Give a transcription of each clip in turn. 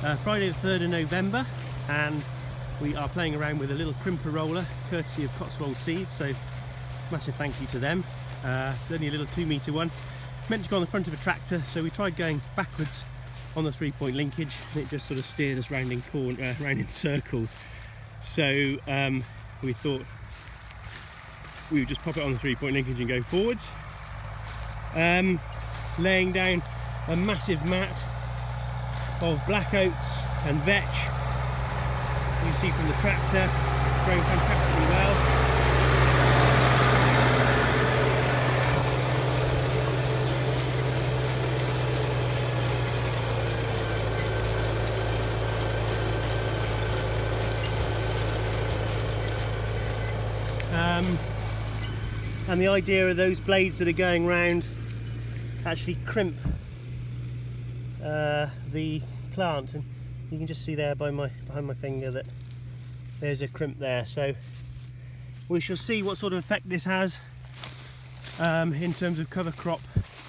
Friday the 3rd of November, and we are playing around with a little Crimper roller courtesy of Cotswold seeds, so massive thank you to them. It's only a little 2-metre one, meant to go on the front of a tractor, so we tried going backwards on the 3-point linkage and it just sort of steered us round in circles. So we thought we would just pop it on the 3-point linkage and go forwards. Laying down a massive mat of black oats and vetch. You can see from the tractor, growing fantastically well. And the idea of those blades that are going round actually crimp the plant, and you can just see there behind my finger that there's a crimp there. So we shall see what sort of effect this has in terms of cover crop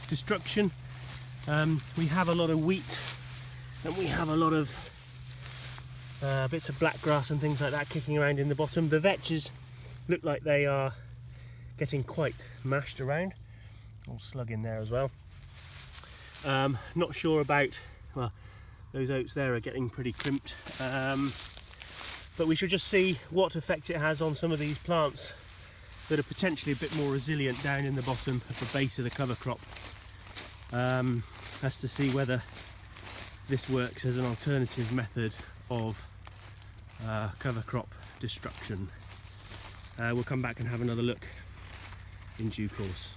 destruction. We have a lot of wheat and we have a lot of bits of black grass and things like that kicking around in the bottom. The vetches look like they are getting quite mashed around. All slug in there as well. Not sure about, well, those oats there are getting pretty crimped, but we should just see what effect it has on some of these plants that are potentially a bit more resilient down in the bottom at the base of the cover crop, as to see whether this works as an alternative method of cover crop destruction. We'll come back and have another look in due course.